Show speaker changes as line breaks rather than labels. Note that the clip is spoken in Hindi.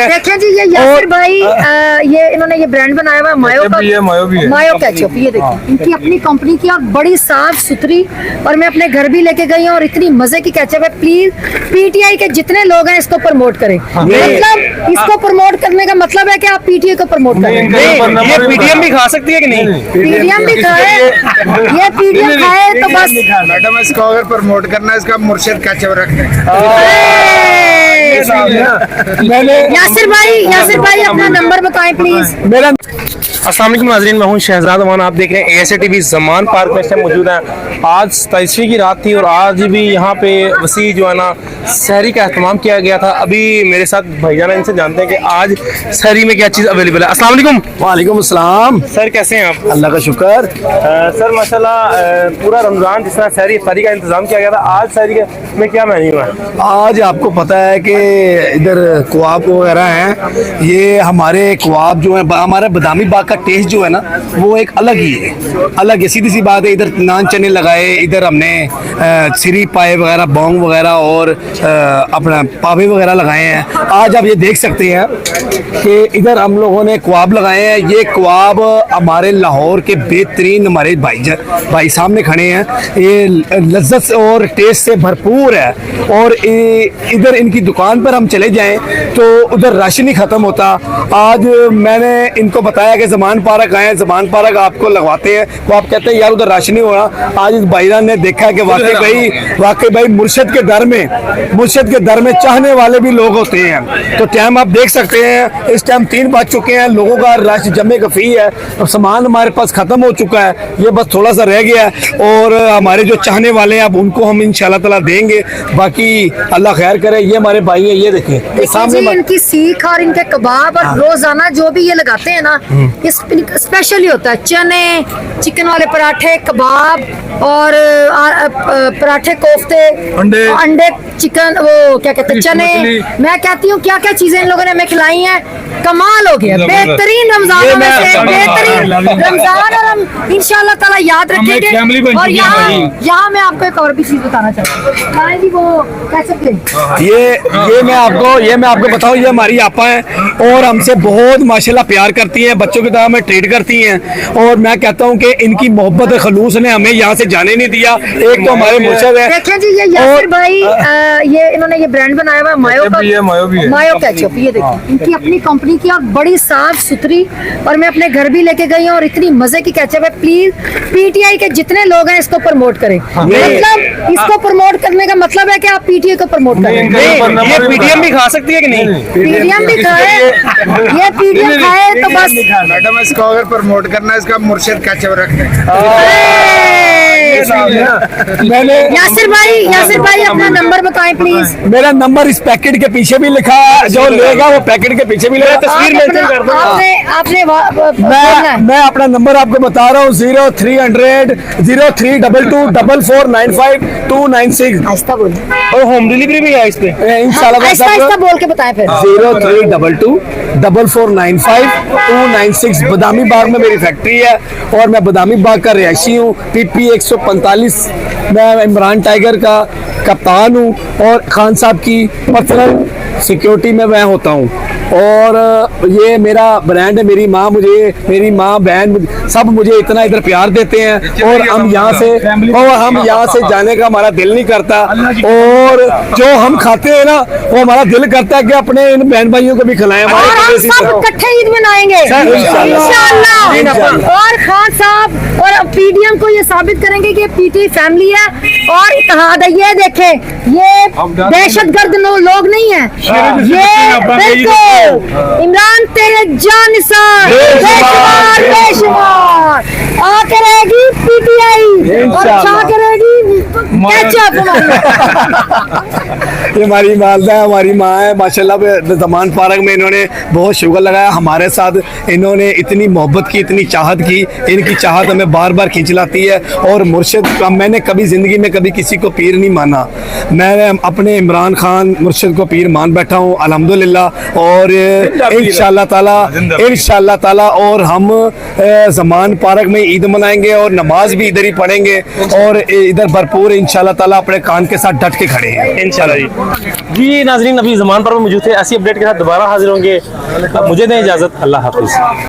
है।
देखें जी, ये यासिर भाई ये इन्होंने ये ब्रांड बनाया हुआ है मायो का, मायो केचप। ये देखिए इनकी अपनी कंपनी की और बड़ी साफ सुथरी, और मैं अपने घर भी लेके गई हूँ और इतनी मजे की केचप है। प्लीज पीटीआई के जितने लोग हैं इसको प्रमोट करें। मतलब इसको प्रमोट करने का मतलब है कि आप पीटीआई को प्रमोट करें।
ये पीटीएम भी खा सकती है कि नहीं?
पीटीएम भी खाए, ये पीटीएम खाए तो बस।
मैडम इसको अगर प्रमोट करना है, इसका मुर्शिद केचप रखते हैं।
यासिर भाई अपना नंबर बताएं प्लीज।
मेरा अस्सलाम वालेकुम नाज़रीन, मैं हूं शहजाद अमान। आप देख रहे हैं ASA TV ज़मान पार्क में से मौजूद हैं। आज 27वीं की रात थी और आज भी यहाँ पे वसी जो है ना सहरी का एहतमाम किया गया था। अभी मेरे साथ भाईजान, इनसे जानते हैं कि आज सहरी में क्या चीज़ अवेलेबल है। अस्सलाम वालेकुम।
वालेकुम अस्सलाम।
सर कैसे हैं आप?
अल्लाह का शुक्र।
सर माशाल्लाह पूरा रमज़ान जिस तरह सहरी इफ्तारी का इंतज़ाम किया गया था, आज सहरी में क्या मेन्यू है?
आज आपको पता है कि इधर कबाब वगैरह हैं। ये हमारे कबाब जो है, हमारे बादामी बाग का टेस्ट जो है ना वो एक अलग ही है, अलग है, सीधी सी बात है। इधर नान चने लगाए, इधर हमने सिरी पाए वगैरह, बोंग वगैरह और अपना पावे वगैरह लगाए हैं। आज आप ये देख सकते हैं कि इधर हम लोगों ने कबाब लगाए हैं। ये कबाब हमारे लाहौर के बेहतरीन हमारे भाई सामने खड़े हैं। ये लज्जत और टेस्ट से भरपूर है और इधर इनकी दुकान पर हम चले जाएं तो उधर राशन ही ख़त्म होता। आज मैंने इनको बताया कि ज़मान पार्क आए, ज़मान पार्क आपको लगवाते हैं, वो आप कहते हैं यार उधर राशन ही हो रहा। आज इस भाईजान ने देखा कि वाकई भाई मुर्शिद के दर में चाहने वाले भी लोग होते हैं। तो टाइम आप देख सकते हैं, इस टाइम 3 बज चुके हैं, लोगों का रश जमे कफ़ी है। अब सामान हमारे पास ख़त्म हो चुका है, ये बस थोड़ा सा रह गया है और हमारे जो चाहने वाले हैं अब उनको हम इंशाल्लाह ताला देंगे। बाकी अल्लाह खैर करे। ये हमारे भाई हैं, ये देखें सामने
इनकी सीख और इनके कबाब और रोजाना जो भी ये लगाते हैं ना, स्पेशली होता है। चने, चिकन वाले पराठे, कबाब और पराठे, कोफ्ते, अंडे, चिकन, वो क्या कहते हैं, चने। मैं कहती हूँ क्या क्या चीजें इन लोगों ने हमें खिलाई हैं, कमाल हो गया। बेहतरीन रमजान में से बेहतरीन रमजान, और हम इंशाल्लाह ताला याद रखेंगे। और यहाँ मैं आपको एक और भी चीज बताना चाहती हूँ, वो कैसे
ये मैं आपको बताऊं, ये हमारी आपा हैं और हमसे बहुत माशाल्लाह प्यार करती हैं, बच्चों की तरह हमें ट्रीट करती हैं। और मैं कहता हूं कि इनकी मोहब्बत खलूस ने हमें यहाँ से जाने नहीं दिया। एक तो हमारे मुर्शिद है।
देखें जी, ये यासिर भाई ये इन्होंने ये ब्रांड बनाया हुआ है मायो का, मायो केचप। ये देखिए इनकी अपनी कंपनी की और बड़ी साफ सुथरी, और मैं अपने घर भी लेके गई हूँ और इतनी मजे की केचप है। प्लीज पीटीआई के जितने लोग हैं इसको प्रमोट करें। मतलब इसको प्रमोट करने का मतलब है कि आप पीटीआई को प्रमोट करें।
ये पीटीएम भी खा सकती है कि नहीं?
पीटीएम भी खाए, ये पीटीएम खाए तो बस।
मैडम इसको अगर प्रमोट करना है, इसका मुर्शिद केचप रखते हैं।
यासिर भाई अपना नंबर बताएं प्लीज।
मेरा नंबर इस पैकेट के पीछे भी लिखा है, जो लेगा वो पैकेट के पीछे भी लेगा। तस्वीर मेंशन कर दो।
आपने
मैं अपना नंबर आपको बता रहा हूँ, 0300 0322 4495 296।
आहिस्ता बोलिए
और होम डिलीवरी भी है इस पे
इंशाल्लाह।
आहिस्ता बोल के बताएं फिर।
0322 4495 296। बादामी बाग में मेरी फैक्ट्री है और मैं बादामी बाग का रिहायशी हूँ। PP 145। मैं इमरान टाइगर का कप्तान हूँ और खान साहब की पर्सनल सिक्योरिटी में मैं होता हूँ। और ये मेरा ब्रांड है। मेरी माँ बहन सब मुझे इतना इधर प्यार देते हैं और हम यहाँ से जाने का हमारा दिल नहीं करता। और जो हम खाते हैं ना वो हमारा दिल करता है कि अपने इन बहन भाइयों को भी खिलाएं।
हम सब इकट्ठे ईद मनाएंगे इंशाल्लाह। और खान साहब और पीडीएम को ये साबित करेंगे कि पीटी फैमिली है और इत्तेहाद है। ये देखें, ये दहशतगर्द लोग नहीं है, ये बिल्कुल इमरान तेरे जानिसार बेशुमार आके रहेगी पीटीआई और छा करेगी केचप।
ये हमारी वालदा है, हमारी माँ है माशाल्लाह। ज़मान पार्क में इन्होंने बहुत शुगर लगाया हमारे साथ। इन्होंने इतनी मोहब्बत की, इतनी चाहत की, इनकी चाहत हमें बार बार खींच लाती है। और मुर्शिद का मैंने कभी ज़िंदगी में कभी किसी को पीर नहीं माना। मैंने अपने इमरान खान मुर्शिद को पीर मान बैठा हूँ अल्हम्दुलिल्लाह। और इंशाल्लाह ताला और हम ज़मान पार्क में ईद मनाएंगे और नमाज भी इधर ही पढ़ेंगे और इधर भरपूर इंशाल्लाह ताला अपने कान के साथ डट के खड़े हैं।
इंशाल्लाह जी नाजरीन, अभी ज़मान पर मौजूद थे। ऐसी अपडेट के साथ दोबारा हाजिर होंगे। मुझे दें इजाज़त, अल्लाह हाफिज़।